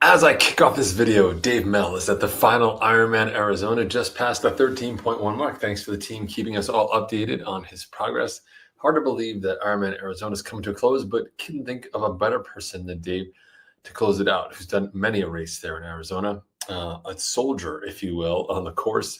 As I kick off this video, Dave Mell is at the final Ironman Arizona, just past the 13.1 mark. Thanks for the team keeping us all updated on his progress. Hard to believe that Ironman Arizona is coming to a close, but couldn't think of a better person than Dave to close it out, who's done many a race there in Arizona. A soldier, if you will, on the course,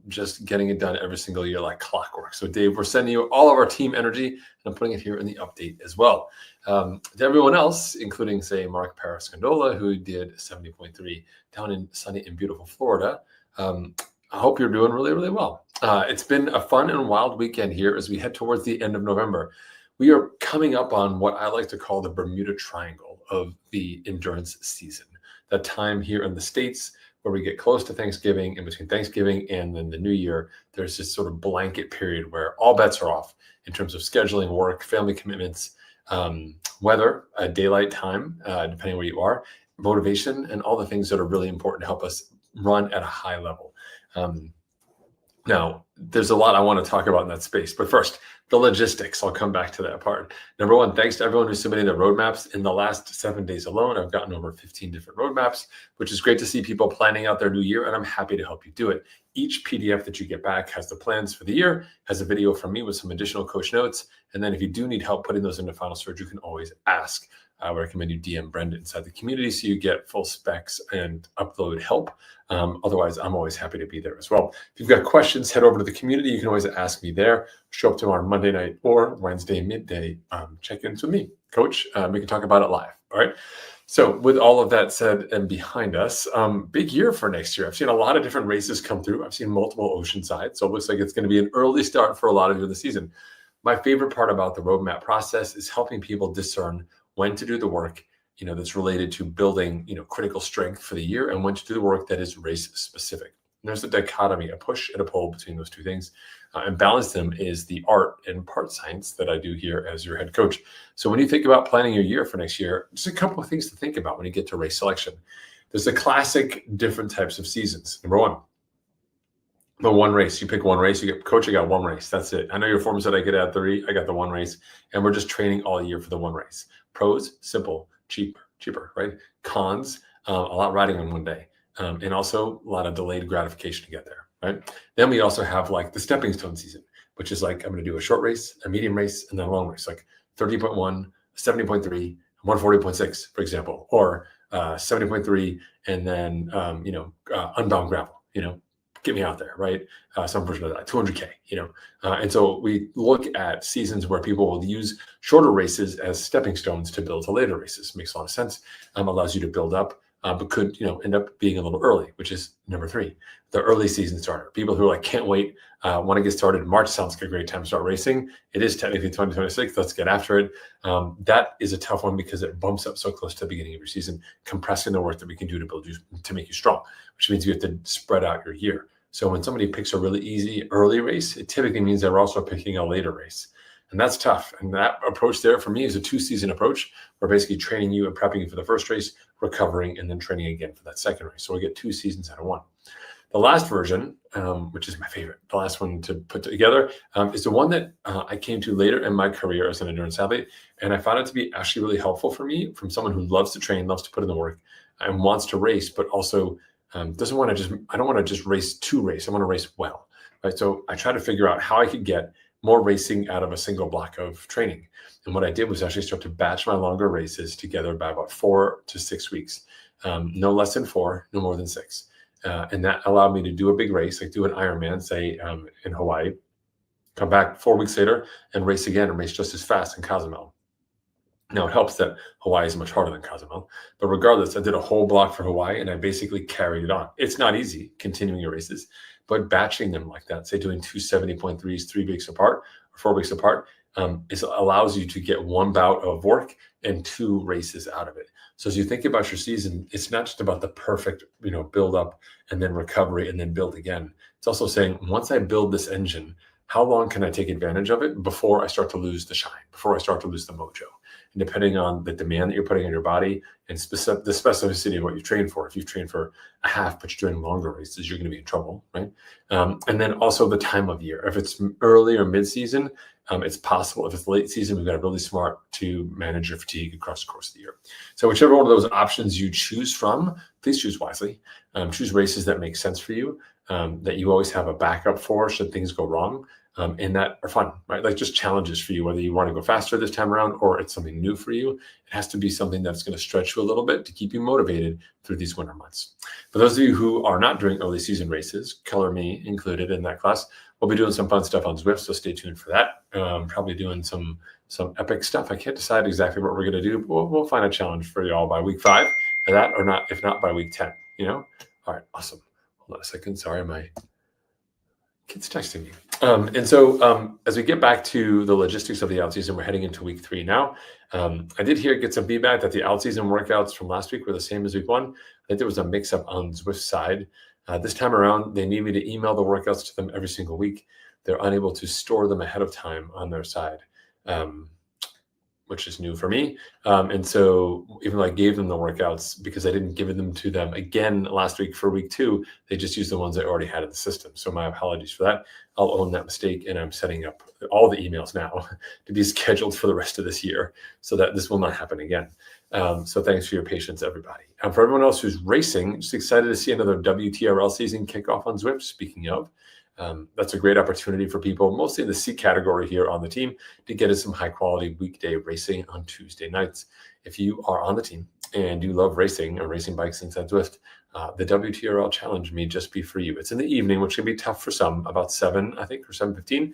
just getting it done every single year like clockwork. So Dave, we're sending you all of our team energy, and I'm putting it here in the update as well. To everyone else, including, say, Mark Parascandola, who did 70.3 down in sunny and beautiful Florida, I hope you're doing really, really well. It's been a fun and wild weekend here as we head towards the end of November. We are coming up on what I like to call the Bermuda Triangle of the endurance season, that time here in the States where we get close to Thanksgiving, and between Thanksgiving and then the new year, there's this sort of blanket period where all bets are off in terms of scheduling, work, family commitments, weather, daylight time, depending where you are, motivation, and all the things that are really important to help us run at a high level. Now, there's a lot I want to talk about in that space, but first, the logistics. I'll come back to that part. Number one, thanks to everyone who's submitting their roadmaps. In the last 7 days alone, I've gotten over 15 different roadmaps, which is great to see people planning out their new year, and I'm happy to help you do it. Each PDF that you get back has the plans for the year, has a video from me with some additional coach notes, and then if you do need help putting those into Final Surge, you can always ask. I recommend you DM Brenda inside the community so you get full specs and upload help. Otherwise, I'm always happy to be there as well. If you've got questions, head over to the community. You can always ask me there. Show up tomorrow Monday night or Wednesday midday. Check-ins with me, Coach. We can talk about it live. All right. So with all of that said and behind us, big year for next year. I've seen a lot of different races come through. I've seen multiple Oceanside. So it looks like it's going to be an early start for a lot of you in the season. My favorite part about the roadmap process is helping people discern when to do the work, that's related to building, critical strength for the year, and when to do the work that is race specific. And there's a dichotomy, a push and a pull between those two things. And balance them is the art and part science that I do here as your head coach. So when you think about planning your year for next year, just a couple of things to think about when you get to race selection. There's the classic different types of seasons. Number one, the one race. You pick one race, you get, Coach, I got one race. That's it. I know your form said I could add 30. I got the one race, and we're just training all year for the one race. Pros, simple, cheaper, right? Cons, a lot riding on one day, and also a lot of delayed gratification to get there, right? Then we also have like the stepping stone season, which is like, I'm going to do a short race, a medium race, and then a long race, like 30.1, 70.3, 140.6, for example, or 70.3, and then, unbound gravel, get me out there, right? Some version of that, 200K, and so we look at seasons where people will use shorter races as stepping stones to build to later races. Makes a lot of sense. Allows you to build up, but could, end up being a little early, which is number three, the early season starter. People who are like, can't wait, want to get started. March sounds like a great time to start racing. It is technically 2026. Let's get after it. That is a tough one because it bumps up so close to the beginning of your season, compressing the work that we can do to build you, to make you strong, which means you have to spread out your year. So when somebody picks a really easy early race, it typically means they're also picking a later race. And that's tough. And that approach there for me is a 2-season approach. We're basically training you and prepping you for the first race, recovering, and then training again for that second race. So we get 2 seasons out of one. The last version, which is my favorite, the last one to put together, is the one that I came to later in my career as an endurance athlete. And I found it to be actually really helpful for me, from someone who loves to train, loves to put in the work, and wants to race, but also I don't want to just race to race. I want to race well, right? So I try to figure out how I could get more racing out of a single block of training. And what I did was actually start to batch my longer races together by about 4 to 6 weeks. No less than 4, no more than 6. And that allowed me to do a big race, like do an Ironman, say in Hawaii, come back 4 weeks later and race again and race just as fast in Cozumel. Now, it helps that Hawaii is much harder than Cozumel, but regardless, I did a whole block for Hawaii and I basically carried it on. It's not easy continuing your races, but batching them like that, say doing 2 70.3s 3 weeks apart or 4 weeks apart, allows you to get one bout of work and 2 races out of it. So as you think about your season, it's not just about the perfect, build up and then recovery and then build again. It's also saying, once I build this engine, how long can I take advantage of it before I start to lose the shine, before I start to lose the mojo? And depending on the demand that you're putting on your body and the specificity of what you train for, if you've trained for a half, but you're doing longer races, you're going to be in trouble, right? And then also the time of year. If it's early or mid-season, It's possible if it's late season, we've got to be really smart to manage your fatigue across the course of the year. So whichever one of those options you choose from, please choose wisely. Choose races that make sense for you, that you always have a backup for should things go wrong. And that are fun, right? Like just challenges for you, whether you want to go faster this time around or it's something new for you. It has to be something that's going to stretch you a little bit to keep you motivated through these winter months. For those of you who are not doing early season races, Color Me included in that class, we'll be doing some fun stuff on Zwift, so stay tuned for that. Probably doing some epic stuff. I can't decide exactly what we're going to do, but we'll find a challenge for you all by week 5, and that or not, if not by week 10, All right, awesome. Hold on a second. Sorry, my kid's texting me. And so as we get back to the logistics of the out season, we're heading into week 3 now. I did get some feedback that the out season workouts from last week were the same as week 1. I think there was a mix up on Zwift's side. This time around, they need me to email the workouts to them every single week. They're unable to store them ahead of time on their side, which is new for me. And so even though I gave them the workouts, because I didn't give them to them again last week for week 2, they just used the ones I already had in the system. So my apologies for that. I'll own that mistake, and I'm setting up all the emails now to be scheduled for the rest of this year so that this will not happen again. So thanks for your patience, everybody. For everyone else who's racing, just excited to see another WTRL season kick off on Zwift. Speaking of, that's a great opportunity for people, mostly in the C category here on the team, to get in some high quality weekday racing on Tuesday nights. If you are on the team and you love racing or racing bikes inside Zwift, the WTRL challenge may just be for you. It's in the evening, which can be tough for some, about 7, I think, or 7:15.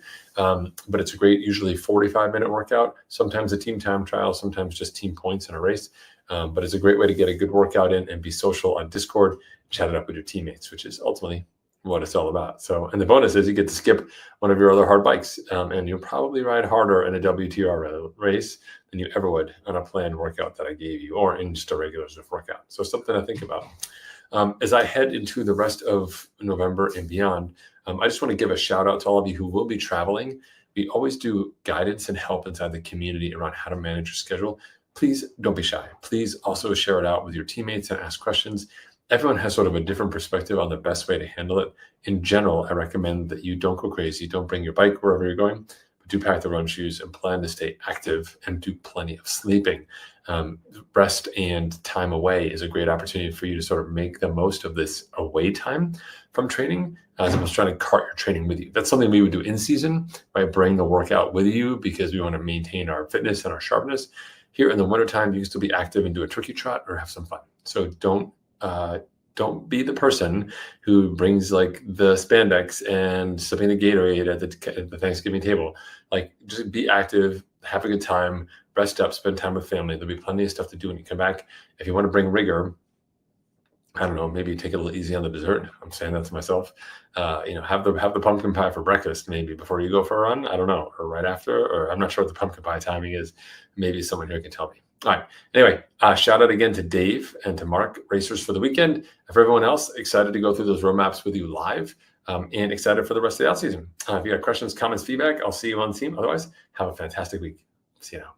But it's a great, usually 45-minute workout, sometimes a team time trial, sometimes just team points in a race. But it's a great way to get a good workout in and be social on Discord, chat it up with your teammates, which is ultimately what it's all about. So, and the bonus is you get to skip one of your other hard bikes, and you'll probably ride harder in a WTR race than you ever would on a planned workout that I gave you, or in just a regular Zwift workout. So something to think about. As I head into the rest of November and beyond, I just want to give a shout out to all of you who will be traveling. We always do guidance and help inside the community around how to manage your schedule. Please don't be shy. Please also share it out with your teammates and ask questions. Everyone has sort of a different perspective on the best way to handle it. In general, I recommend that you don't go crazy. Don't bring your bike wherever you're going, but do pack the run shoes and plan to stay active and do plenty of sleeping. Rest and time away is a great opportunity for you to sort of make the most of this away time from training, as opposed to trying to cart your training with you. That's something we would do in season, right? Bring the workout with you because we want to maintain our fitness and our sharpness. Here in the wintertime, you can still be active and do a turkey trot or have some fun. So don't be the person who brings like the spandex and sipping the Gatorade at the Thanksgiving table. Like, just be active, have a good time, rest up, spend time with family. There'll be plenty of stuff to do when you come back. If you want to bring rigor, I don't know, maybe take it a little easy on the dessert. I'm saying that to myself. Have the pumpkin pie for breakfast maybe before you go for a run. I don't know, or right after, or I'm not sure what the pumpkin pie timing is. Maybe someone here can tell me. All right. Anyway, shout out again to Dave and to Mark, racers for the weekend. And for everyone else, excited to go through those roadmaps with you live, and excited for the rest of the out season. If you got questions, comments, feedback, I'll see you on the team. Otherwise, have a fantastic week. See you now.